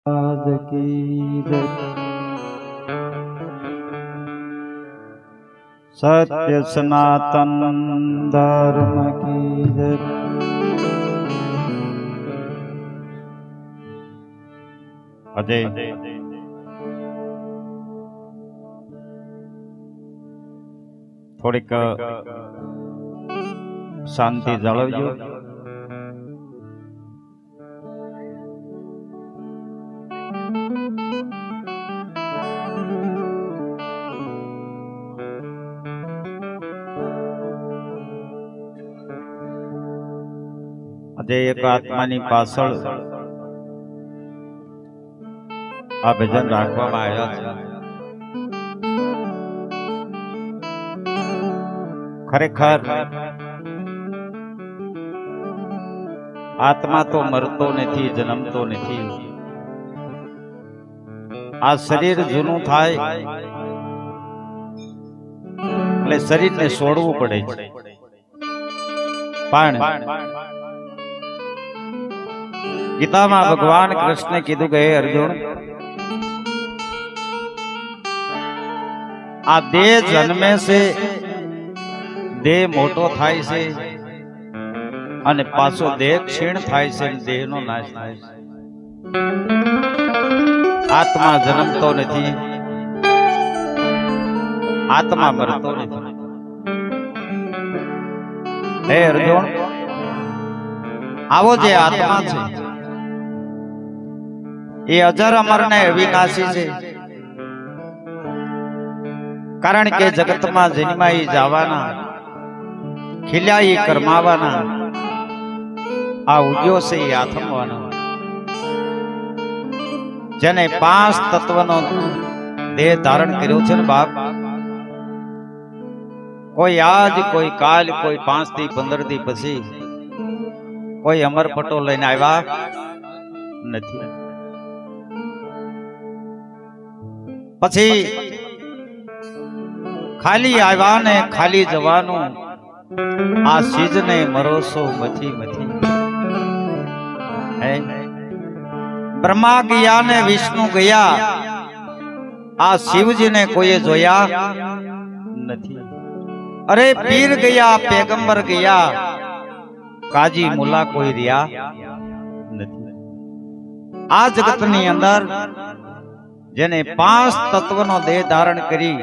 आज की जय। सत्य सनातन धर्म की जय। अजय थोड़ीक शांति जाळवજો। अजय एक आत्मानी पाछळ आ भजन राखवामां आव्या छे। खरेखर आत्मा तो मरतो नहीं, जन्मतो नहीं। आ शरीर जूनू थाय એટલે શરીરને છોડવું પડે છે। પણ ગીતામાં ભગવાન કૃષ્ણે કીધું કે હે અર્જુન, આ દેહ જન્મે છે, દેહ મોટો થાય છે અને પાછો દેહ ક્ષીણ થાય છે, દેહનો નાશ થાય છે। આત્મા જન્મતો નથી, આત્મા મરતો નથી। હે અર્જુન, આવો જે આત્મા છે એ અજર અમર ને અવિનાશી છે। કારણ કે જગતમાં જન્માઈ જવાના, ખીલ્યાઈ કરમાવાના, આ ઉગ્યો છે એ આથમવાનો। જેને 5 તત્વનો દેહ ધારણ કર્યો છે ને બાપ, કોઈ આજ, કોઈ કાલ, કોઈ 5 થી 15 દી પછી કોઈ અમર પટો લઈને આવ્યા નથી। પછી ખાલી આવ્યા ને ખાલી જવાનું, આ સીજને મરોસો મથી મથી। બ્રહ્મા ગયા ને વિષ્ણુ ગયા, આ શિવજીને કોઈએ જોયા નથી। અરે પીર ગયા, પેગંબર ગયા, કાજી મુલા કોઈ રહ્યા નથી। આ જગતની અંદર જેને 5 તત્વનો દેહ ધારણ કરી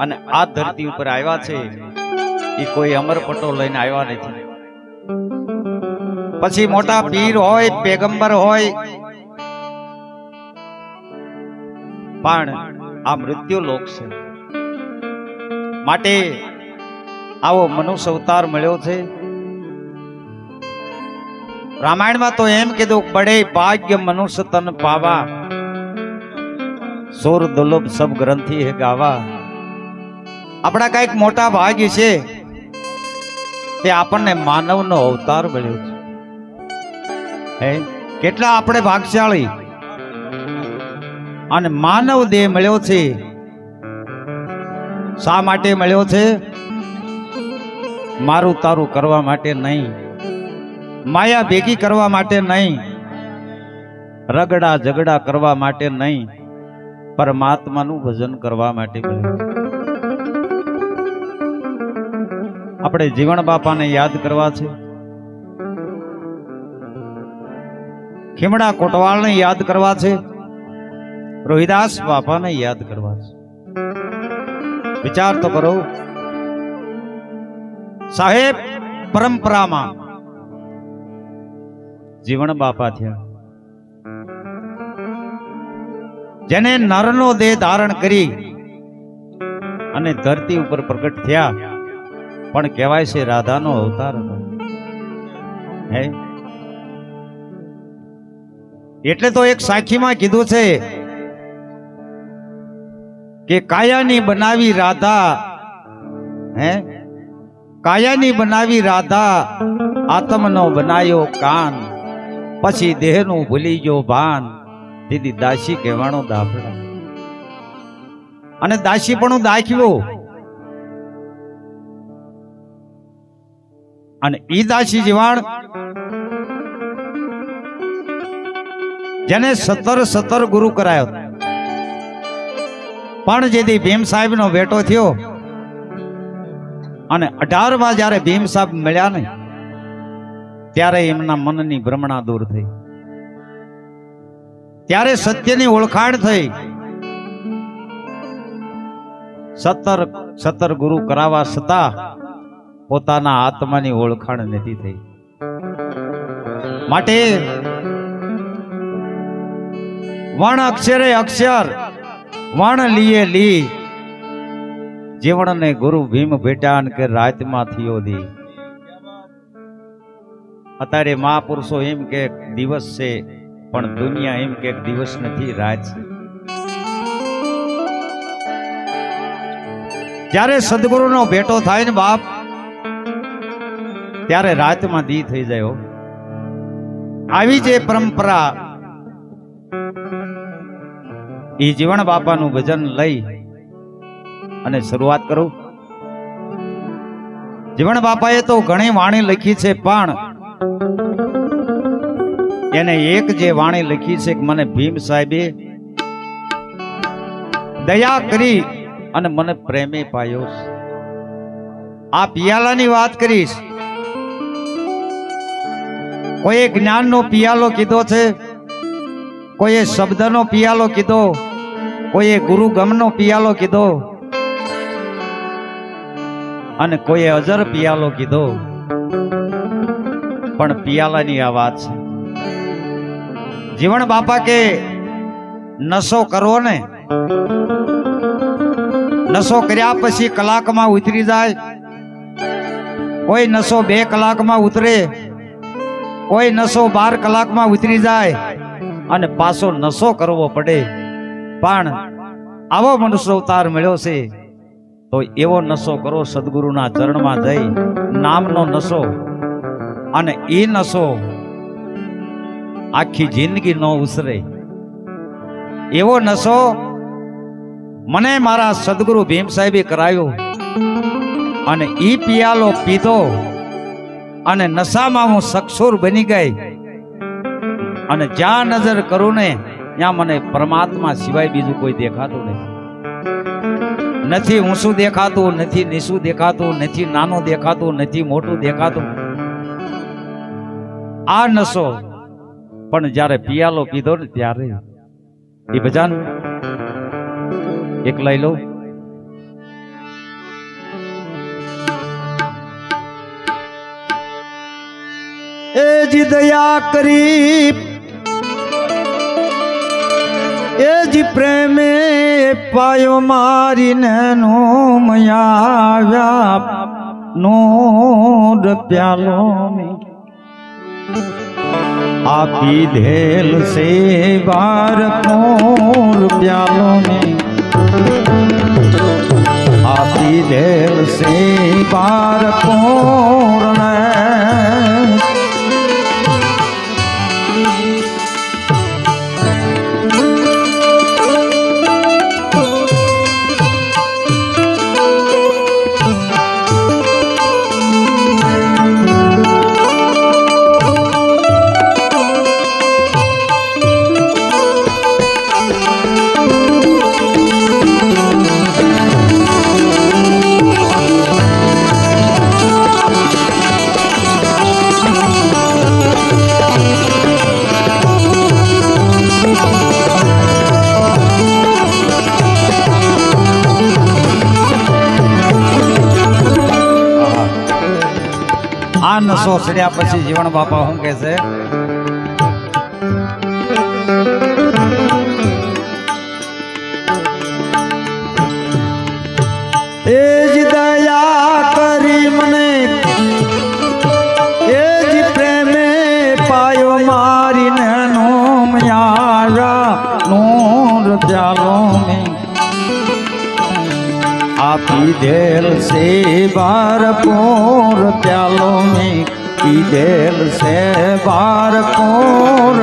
અને આ ધરતી ઉપર આવ્યા છે એ કોઈ અમર પટો લઈને આવ્યા નથી। પછી મોટા પીર હોય, પેગંબર હોય, પણ આ મૃત્યુ લોક છે। માટે આવો મનુષ્ય અવતાર મળ્યો છે। રામાયણમાં તો એમ કીધું, બડે ભાગ્ય મનુષ્ય તન પાવા, સોર દુર્લભ સબ ગ્રંથિ હે ગાવા। આપણા કઈક મોટા ભાગ્ય છે તે આપણને માનવનો અવતાર મળ્યો છે। કેટલા આપણે ભાગ્યશાળી, અને માનવ દેહ મળ્યો છે। શા માટે મળ્યો છે? મારું તારું કરવા માટે નહીં, માયા ભેગી કરવા માટે નહીં, રગડા ઝગડા કરવા માટે નહીં, પરમાત્માનું ભજન કરવા માટે મળ્યો છે। આપણે જીવણ બાપાને યાદ કરવા છે, ખીમડા કોટવાલને યાદ કરવા છે, રોહિદાસ બાપાને યાદ કરવા છે। વિચાર તો કરો, સાહેબ પરંપરામાં જીવણ બાપા થયા, જેને નરનો દેહ ધારણ કરી અને ધરતી ઉપર પ્રગટ થયા, પણ કહેવાય છે રાધાનો અવતાર હતો। એટલે તો એક સાખીમાં કીધું છે કે કાયાની બનાવી રાધા, કાયાની બનાવી રાધા, આત્મનો બનાયો કાન, પછી દેહનું ભૂલી ગયો ભાન, દીદી દાસી કહેવાનો દાફડા। અને દાસી પણ દાખ્યો, અને ઈ દાસી જીવાણ જેને 17 ગુરુ કરાયો, પણ જેથી ભીમ સાહેબ નો ભેટો થયો અને 18માં જયારે ભીમ સાહેબ મળ્યા ને ત્યારે એમના મનની ભ્રમણા દૂર થઈ, ત્યારે સત્યની ઓળખાણ થઈ. 17 ગુરુ કરાવવા છતાં પોતાના આત્માની ઓળખાણ નથી થઈ. માટે વણ અક્ષરે અક્ષર વણ લીએ લી, જીવણને ગુરુ ભીમ ભેટાન કે રાતમાં થયો દી. અત્યારે મહાપુરુષો એમ કે દિવસ છે, પણ દુનિયા એમ કે દિવસ નથી, રાત છે. જ્યારે સદગુરુનો ભેટો થાય ને બાપ, ત્યારે રાતમાં દી થઈ જાય. આવી જે પરંપરા એ જીવણ બાપાનું ભજન લઈ અને શરૂઆત કરું. જીવણ બાપાએ તો ઘણી વાણી લખી છે, પણ એને એક જે વાણી લખી છે કે મને ભીમ સાહેબે દયા કરી અને મને પ્રેમે પાયો. આ પિયાલાની વાત કરીશ. કોઈએ જ્ઞાનનો પિયાલો કીધો છે, કોઈએ શબ્દનો પિયાલો કીધો, કોઈએ ગુરુ ગમનો પિયાલો કીધો અને કોઈએ અજર પિયાલો કીધો, પણ પિયાલાની આ વાત છે. જીવણ બાપા કે નશો કરવો ને, નશો કર્યા પછી કલાકમાં ઉતરી જાય. કોઈ નશો 2 કલાકમાં ઉતરે, કોઈ નશો 12 કલાકમાં ઉતરી જાય અને પાછો નશો કરવો પડે. પણ આવો મનુષ્ય અવતાર મળ્યો છે તો એવો નશો કરો સદગુરુના ચરણમાં જઈ, નામનો નશો. અને એ નશો આખી જિંદગી ન ઉસરે એવો નશો મને મારા સદગુરુ ભીમ સાહેબે કરાયો. અને ઈ પિયાલો પીધો અને નશામાં હું સક્ષુર બની ગઈ. અને જ્યાં નજર કરું ને ત્યાં મને પરમાત્મા સિવાય બીજું કોઈ દેખાતું નથી. નથી ઊંચું દેખાતું, નથી નીચું દેખાતું, નથી નાનું દેખાતું, નથી મોટું દેખાતું. આ નશો પણ જ્યારે પિયાલો પીધો ને ત્યારે એ ભજન એક લઈ લો. એ જી દયા કરી, એ જી પ્રેમે પાયો મારીને નો મયા નો પ્યાલો આપી ધેલ સે બાર કોર પ્યાલો ને, આપી ધેલ સે બાર કોર ને. આ નશો ચડ્યા પછી જીવણ બાપા શું કહે છે? એ જ દયા કરી મને, એ જ પ્રેમે પાયો મારીને નો યારા નૂર પ્યાલો મેં આપી દેલ સે બાર કોર પ્યાલો में पी देल से बार कोर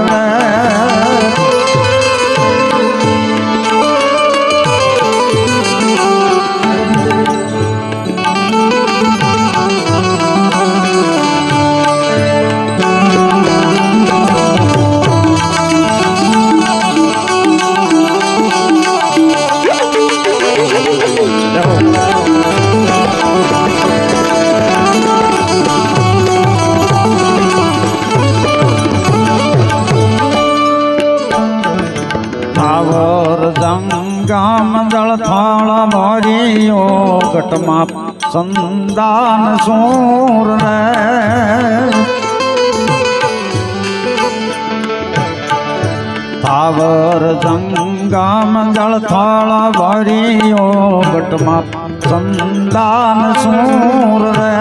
થાવર જંગામ દળ થાળ ભર્યો ઘટમાં સંદાન સૂર રે થાવર જંગામ દળ થાળ ભર્યો ઘટમાં સંદાન સૂર રે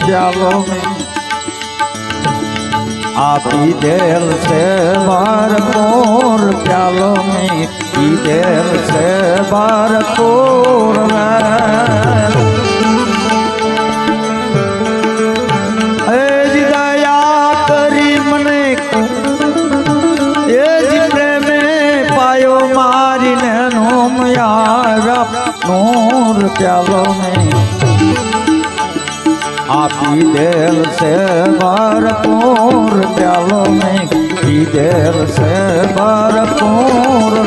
प्यालों में आपी देर से भरपूर प्यालों में पी देर से भरपूर दया करी मने प्रेम पायो मारी ने नोम यार नूर प्यालों में आपी देर से भरपूर प्यालों में पी देर से भरपूर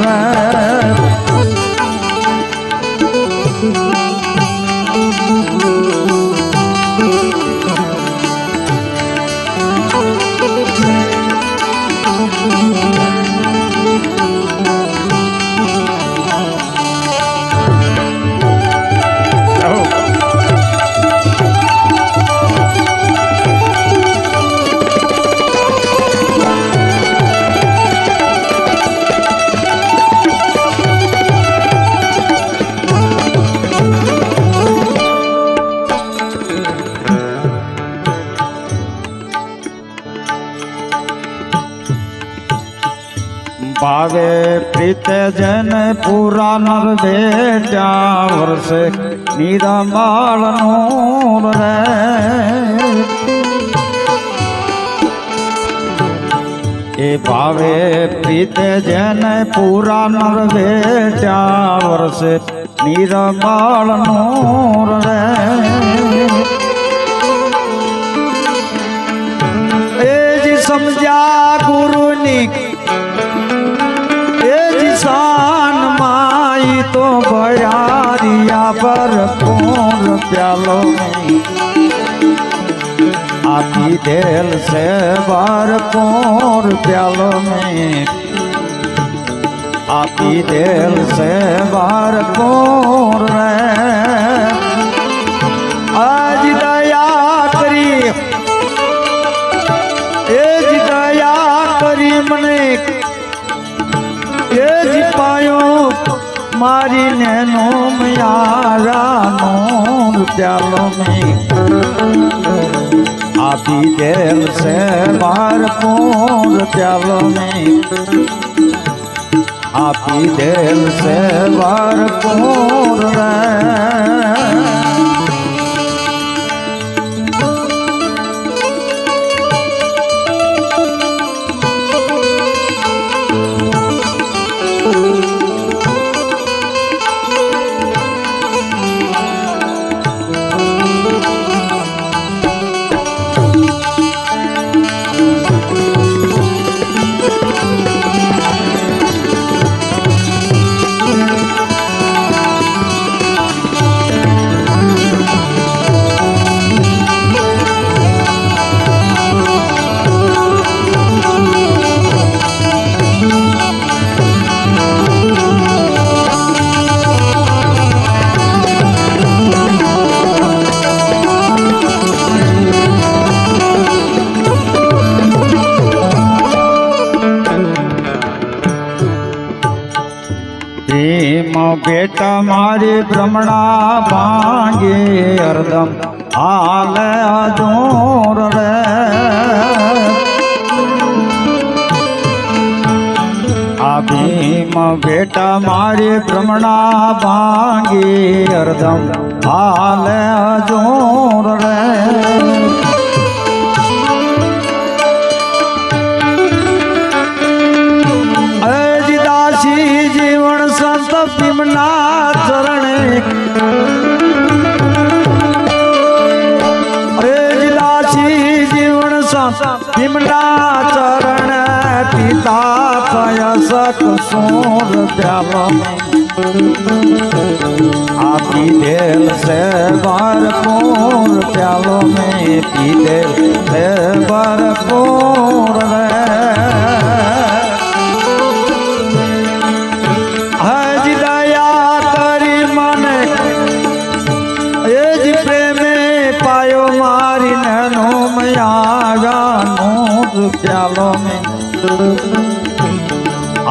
भावे प्रीत जन पूरा नर बेटा वर्ष निरमाल नूर रे ए भावे प्रीत जन पूरा नर बेटा वर्ष निरमाल नूर रे ए जी समझा गुरु नी शान माई तो बयारिया भरपूर प्यालों में आपी देल से भरपूर प्यालों में आपी देल से भरपूर आज दया करी दया करी मने पायो मारी नैनो यारा नूर प्यालों में आपी देर से भरपूर प्यालों में आपी देर से भरपूर बेटा मारे ब्रह्मणा भांगे हरदम हाल अजोर रे भीम बेटा मारे ब्रह्मणा भांगे हरदम हाल अजोर रे जीवन संत भीमना चरण जिदासी ભીમના ચરણ પિતા થય સત સોર પ્યાલો આપી દેલ છે ભરપૂર પ્યાલો મેં પીધેલ છે ભરપૂર રે હજી દયા કરી મને એ જ પ્રેમે પાયો મારીને નો મયાનું પ્યાલો મેં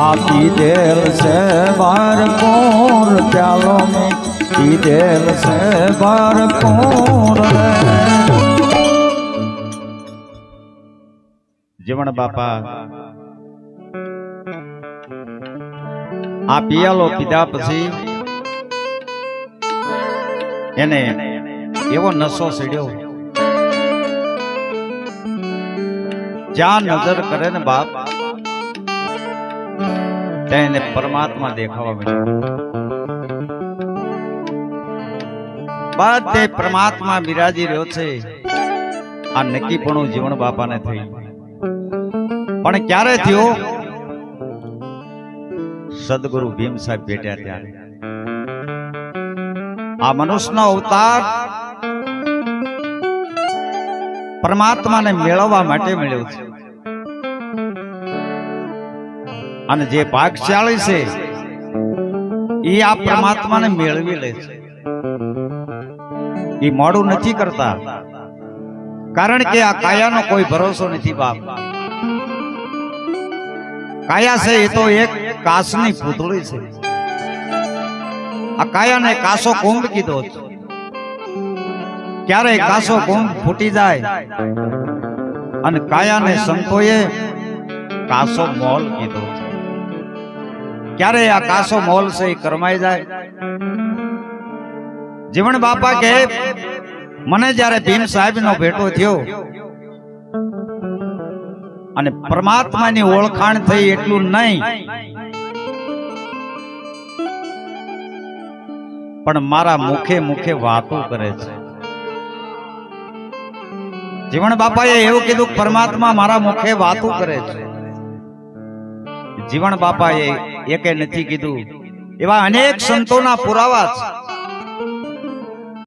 આપી દેલ છે ભરપૂર પ્યાલો મેં પીધેલ છે ભરપૂર જીવણ બાપા આ પિયાલો પીધા પછી એને એવો નશો ચડ્યો જ્યાં નજર કરે ને બાપ ત્યાં એને પરમાત્મા દેખાવા મળ્યો બધે પરમાત્મા બિરાજી રહ્યો છે આ નક્કીપણું જીવણ બાપાને થયું પણ ક્યારે થયો સદગુરુ ભીમ સાહેબ બેઠ્યા ત્યારે આ મનુષ્યનો અવતાર પરમાત્માને મેળવવા માટે મળ્યો છે અને જે ભાગ્યશાળી છે એ આ પરમાત્માને મેળવી લે છે એ મોડું નથી કરતા કારણ કે આ કાયાનો કોઈ ભરોસો નથી બાપ કાયા છે એ તો એક કાસની પૂતળી છે આ કાયાને કાસો કુંભ કીધો છે ક્યારે કાસો કુંભ ફૂટી જાય અને કાયાને સંતોએ કાસો મોલ કીધો છે ક્યારે આ કાસો મોલ છે એ કરમાઈ જાય જીવણ બાપા કે મને જ્યારે ભીમ સાહેબ નો ભેટો થયો અને પરમાત્માની ઓળખાણ થઈ એટલું નહીં પણ મારા મુખે મુખે વાતો કરે છે જીવણ બાપાએ એવું કીધું પરમાત્મા મારા મુખે વાતો કરે છે જીવણ બાપાએ એકે નથી કીધું એવા અનેક સંતોના પુરાવા છે